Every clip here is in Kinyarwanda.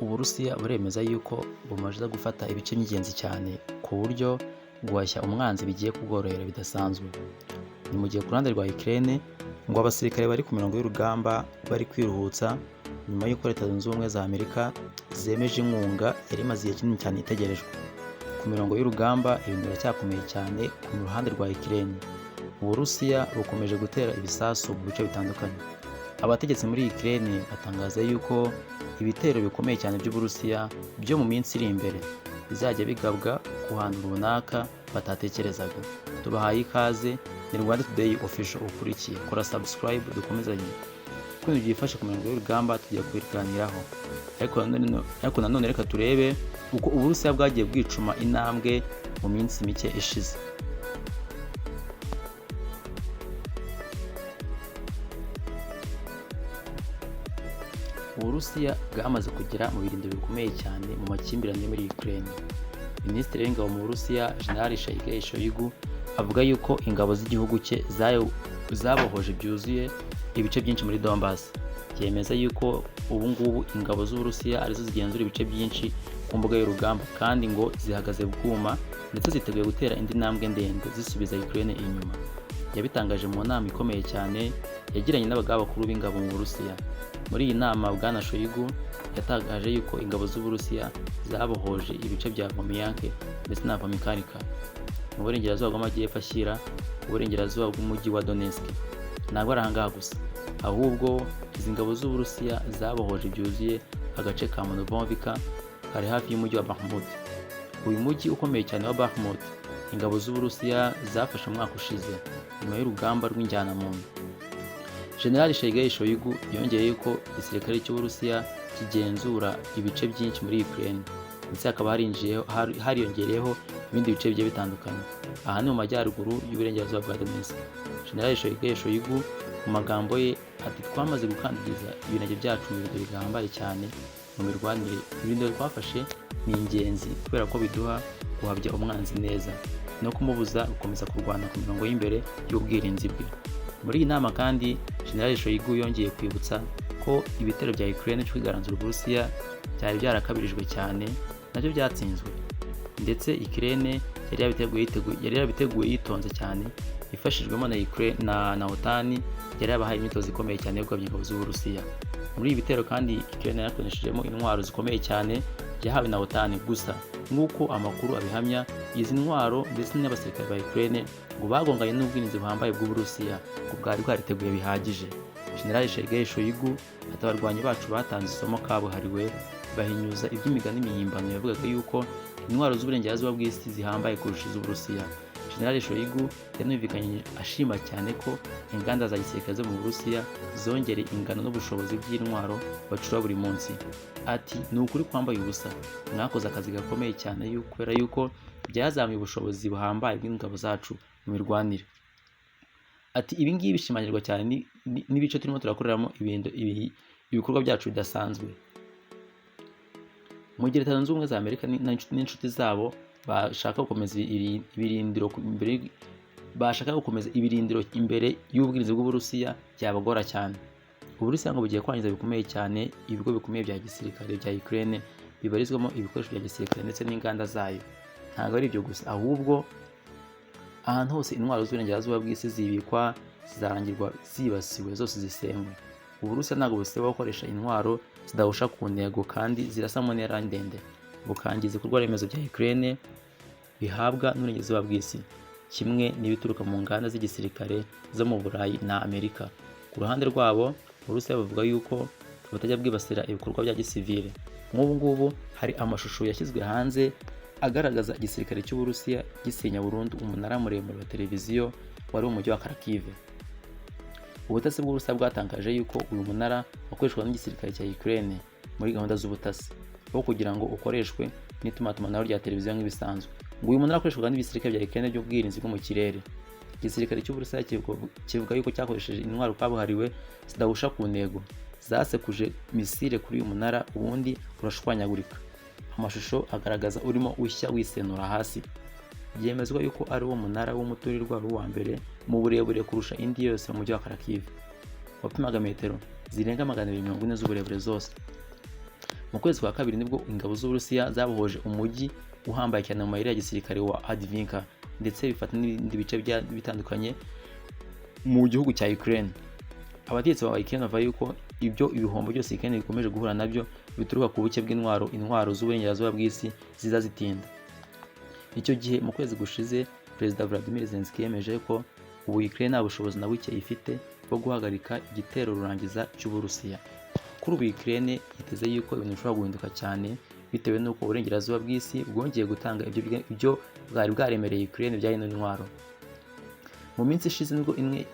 Uburusiya buremeza yuko bumaze gufata ibice by'ingenzi cyane ku buryo guhashya umwanzi bigiye kubworohera bidasanzwe. Ni mu gihe ku ruhande rwa Ukraine ngo abasirikare bari ku mirongo y'urugamba bari kwiruhutsa nyuma y'uko Leta Zunze Ubumwe za Amerika zemeje inkunga yari imaze igihe kinini cyane itegerejwe. Ku mirongo y'urugamba ibintu biracyakomeye cyane ku ruhande rwa Ukraine. Uburusiya bukomeje gutera ibisasu mu bice bitandukanye. Abategetsi muri Ukraine batangaza yuko ibitero bikomeye cyane by'Uburusiya byo mu minsi iri imbere bizajya bigabwa ku hantu runaka batatekerezaga. Tubahaye ikaze, ni Rwanda Today Official ukurikiye. Kora subscribe dukomezanye. Kuko byifashe ku mirongo y'urugamba tugiye kubiganiraho. Ariko nanone reka turebe uko Uburusiya bwagiye bwicuma intambwe mu minsi mike ishize. Uburusiya bwamaze kugera mu birindiro bikomeye cyane mu makimbirane muri Ukraine. Minisitiri w'ingabo mu Burusiya General Sergei Shoigu avuga yuko ingabo z'igihugu cye zabohoje byuzuye ibice byinshi muri Donbass. Yemeza yuko ubu ngubu ingabo z'Uburusiya arizo zigenzura ibice byinshi ku mbuga y'urugamba kandi ngo zihagaze bwuma ndetse ziteguye gutera indi ntambwe ndende zisubiza Ukraine inyuma. Yabitangaje mu nama ikomeye cyane yagiranye n'abagaba bakuru b'ingabo mu Burusiya. Muri iyi nama Bwana Shoigu yatangaje yuko ingabo z'Uburusiya zabohoje ibice bya Vomianke ndetse na Vomikarika mu burengerazuba bw'amajyepfo ashyira uburengerazuba bw'umujyi wa Donetsk. Ntabwo ari ahangaha gusa, ahubwo izi ngabo z'Uburusiya zabohoje byuzuye agace ka Monovovka kari hafi y'umujyi wa Bakhmut. Uyu mujyi ukomeye cyane wa Bakhmut ingabo z'Uburusiya zafashe umwaka ushize nyuma y'urugamba rw'injyanamuntu. General Sergei Shoigu yongeye yuko igisirikare cy'Uburusiya kigenzura ibice byinshi muri Ukraine ndetse hakaba hariyongereyeho ibindi bice bigiye bitandukanye. Aha ni mu majyaruguru y'uburengerazuba bwa Donetsk. General Sergei Shoigu mu magambo ye ati twamaze gukandagiza ibinage byacu mu birindiro bihambaye cyane mu mirwanire. Ibirindiro twafashe ni ingenzi kubera ko biduha guhabya umwanzi neza no kumubuza gukomeza kurwana ku mirongo y'imbere y'ubwirinzi bwe. Muri iyi nama kandi General Shoigu yongeye kwibutsa ko ibitero bya Ukraine cyo kwigaranzura Uburusiya byari byarakabirijwe cyane nabyo byatsinzwe, ndetse Ukraine yari yabiteguye yitonze cyane ifashijwemo na Ukraine na OTAN yari yabahaye imyitozo ikomeye cyane yo kugabanya ingabo z'Uburusiya. Muri ibi bitero kandi Ukraine yakoneshejemo intwaro zikomeye cyane yahawe na OTAN. Gusa nk'uko amakuru abihamya, izi ntwaro ndetse n'abasirikare ba Ukraine ngo bagonganye n'ubwirinzi buhambaye bw'Uburusiya ngo bwari bwariteguye bihagije. General Sergei Shoigu ati abarwanyi bacu batanze isomo kabuhariwe bahinyuza iby'imigani imihimbano yavugaga yuko intwaro z'uburengerazuba bw'isi zihambaye kurusha iz'Uburusiya. General Shoigu yanumvikanye ashima cyane ko inganda za gisirikare zo mu Burusiya zongere ingano n'ubushobozi bw'intwaro bacura buri munsi. Ati ni ukuri kwambaye ubusa, mwakoze akazi gakomeye cyane kubera yuko byazamuye ubushobozi buhambaye bw'ingabo zacu mu mirwanire. Ati ibi ngibi bishimangirwa cyane n'ibice turimo turakoreramo ibikorwa byacu bidasanzwe. Mu gihe Leta Zunze Ubumwe za Amerika n'inshuti zabo bashaka gukomeza ibirindiro imbere y'ubwirinzi bw'Uburusiya byabagora cyane. Uburusiya ngo bugiye kwangiza bikomeye cyane ibigo bikomeye bya gisirikare bya Ukraine bibarizwamo ibikoresho bya gisirikare ndetse n'inganda zayo. Ntabwo ari ibyo gusa, ahubwo ahantu hose intwaro z'uburengerazuba bw'isi zibikwa zizarangirwa zibasiwe zose zisenywe. Uburusiya ntabwo busiba gukoresha intwaro zidahusha ku ntego kandi zirasa mu ntera ndende bukangiza ibikorwa remezo bya Ukraine bihabwa n'uburengerazuba bw'isi, kimwe n'ibituruka mu nganda z'igisirikare zo mu Burayi na Amerika. Ku ruhande rwabo Uburusiya buvuga yuko butajya bwibasira ibikorwa bya gisivile. Nk'ubu ngubu hari amashusho yashyizwe hanze agaragaza igisirikare cy'Uburusiya gisenya burundu umunara muremure wa televiziyo wari mu mujyi wa Kharkiv. Ubutasi bw'Uburusiya bwatangaje yuko uyu munara wakoreshwa n'igisirikare cya Ukraine muri gahunda z'ubutasi aho kugira ngo ukoreshwe n'itumanaho rya televiziyo nk'ibisanzwe. Ngo uyu munara ukoreshwa n'ibisirikare bya Ukraine by'ubwirinzi bwo mu kirere. Igisirikare cy'Uburusiya kivuga yuko cyakoresheje intwaro kabuhariwe zidahusha ku ntego, zasekuje misile kuri uyu munara ubundi urashwanyagurika. Amashusho agaragaza urimo ushya wisenura hasi. Byemezwa yuko ari wo munara w'umuturirwa wa mbere mu burebure kurusha indi yose mu mujyi wa Kharkiv, wapimaga metero zirenga 240 z'uburebure zose. Mu kwezi kwa kabiri nibwo ingabo z'Uburusiya zabohoje umujyi uhambaye cyane mu mayeri ya gisirikare wa Avdiivka, ndetse bifata n'ibindi bice bitandukanye mu gihugu cya Ukraine. Abategetsi ba Ukraine bavuga yuko ibihombo byose Ukraine bikomeje guhura nabyo bituruka ku buke intwaro z'uburengerazuba bw'isi ziza zitinda. Icyo gihe mu kwezi gushize Perezida Vladimir Zelensky yemeje ko ubu Ukraine nta bushobozi na buke ifite bwo guhagarika igitero rurangiza cy'Uburusiya. Kuri ubu Ukraine yiteze yuko ibintu bishobora guhinduka cyane bitewe n'uko uburengerazuba bw'isi bwongeye gutanga ibyo bwari bwaremereye Ukraine bya intwaro. Mu minsi ishize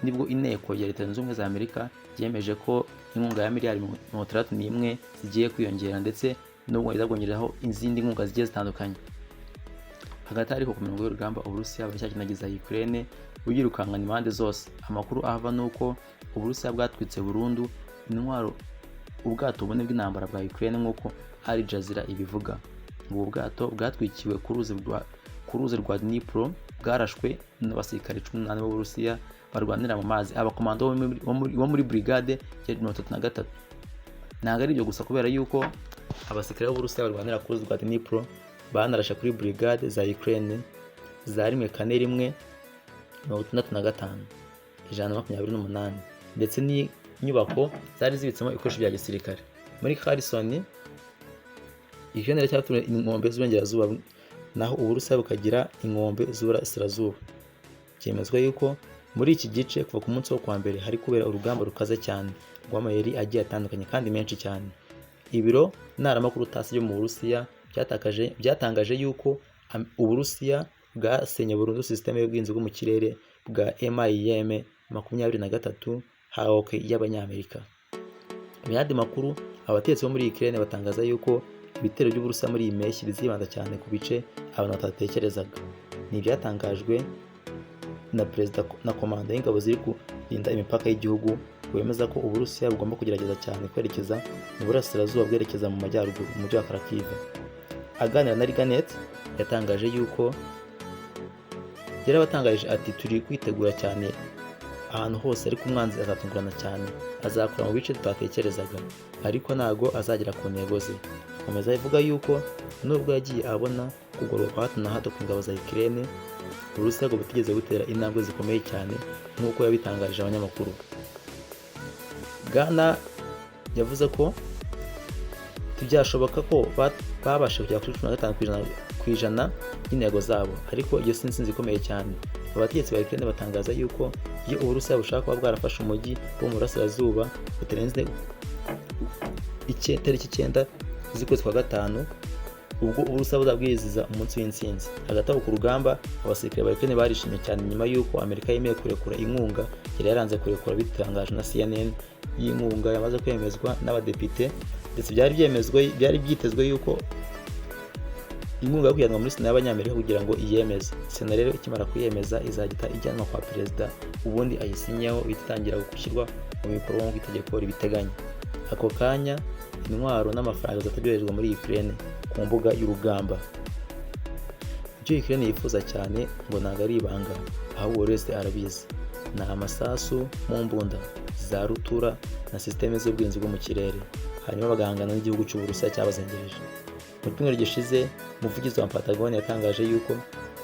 nibwo inteko ya Leta Zunze Ubumwe za Amerika yemeje ko inkunga ya miliyari 61 zigiye kwiyongera, ndetse n'Ubwongereza bwongeraho izindi nkunga zigiye zitandukanye. Hagati ariko ku mirongo y'urugamba Uburusiya buracyakinagiza Ukraine buyirukankana impande zose. Amakuru ahava nuko Uburusiya bwatwitse burundu intwaro ubwato bune bw'intambara bwa Ukraine nk'uko Al Jazeera ibivuga. Ubu bwato bwatwikiwe ku ruzi rwa Dnipro, bwarashwe n'abasirikare 18 b'Uburusiya barwanira mu mazi, abakomando bo muri brigade ya 33. Ntabwo ari ibyo gusa, kubera yuko abasirikare b'Uburusiya barwanira ku ruzi rwa Dnipro banarashe kuri brigade za Ukraine za 141 125 ndetse n'inyubako zari zibitsemo ibikoresho bya gisirikare. Muri Kherson Ukraine iracyatura inkombe z'uburengerazuba, naho Uburusiya bukagira inkombe z'uburasirazuba. Cyemezwa yuko muri iki gice kuva ku munsi wo kwa mbere hari kubera urugamba rukaze cyane rw'amayeri agiye atandukanye kandi menshi cyane. Ibiro ntaramakuru TASS byo mu Burusiya byatangaje yuko Uburusiya bwasenye burundu systeme y'ubwirinzi bwo mu kirere bwa MIM-23 Hawk y'Abanyamerika. Mu yandi makuru, abategetsi bo muri Ukraine batangaza yuko ibitero by'Uburusiya muri iyi mpeshyi bizibanda cyane ku bice abantu batatekerezaga. Ni ibyatangajwe na perezida na komanda y'ingabo ziri kurinda imipaka y'igihugu, wemeza ko Uburusiya bugomba kugerageza cyane kwerekeza mu burasirazuba bwerekeza mu majyaruguru mu mujyi wa Kharkiv. Aganira na Riganet yatangaje yuko yarabatangaje ati turi kwitegura cyane ahantu hose, ariko umwanzi azatungurana cyane, azakora mu bice tutatekerezaga, ariko ntago azagera ku ntego ze. Akomeza avuga yuko nubwo yagiye abona kugorwa kwa hato na hato ku ngabo za Ukraine, Uburusiya ngo butigeze butera intambwe zikomeye cyane nk'uko yabitangarije abanyamakuru. Ghana yavuze ko byashoboka ko babasha kugera kuri 15% y'intego zabo, ariko iyo si intsinzi ikomeye cyane. Abategetsi ba Ukraine batangaza yuko iyo Uburusiya bushaka kuba bwarafashe umujyi wo mu burasirazuba butarenze tariki 9 z'ukwezi kwa gatanu, ubwo Uburusiya buzabwiriza umunsi w'intsinzi. Hagati aho ku rugamba, abasirikare ba Ukraine barishimye cyane nyuma y'uko Amerika yemeye kurekura inkunga yari yaranze kurekura, bitangajwe na CNN. Y'inkunga yamaze kwemezwa n'abadepite, ndetse byari byitezwe yuko inkunga yo kujyanwa muri Sena y'Abanyamerika kugira ngo iyemeze. Sena rero ikimara kuyemeza izagita ijyanwa kwa perezida, ubundi ayisinyeho bitangira gushyirwa mu bikorwa nk'uko itegeko ribiteganya. Ako kanya intwaro n'amafaranga zategerejwe muri Ukraine ku mbuga y'urugamba. Icyo Ukraine yifuza cyane ngo ntabwo ari ibanga, ahubwo buri wese arabizi, ni amasasu mu mbunda za rutura na systeme z'ubwirinzi bwo mu kirere, hanyuma bagahangana n'igihugu cy'Uburusiya cyabazengereje. Mu cyumweru gishize, umuvugizi wa Pentagon yatangaje yuko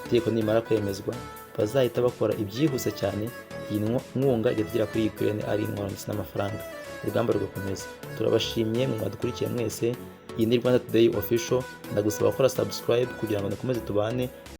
itegeko nimara kwemezwa bazahita bakora ibyihuse cyane, iyi nkunga igera kuri Ukraine ari intwaro ndetse n'amafaranga, urugamba rugakomeza. Turabashimye mu mwadukurikiye mwese. Iyi ni Rwanda Today Official, ndagusaba gukora subscribe kugira ngo dukomeze tubane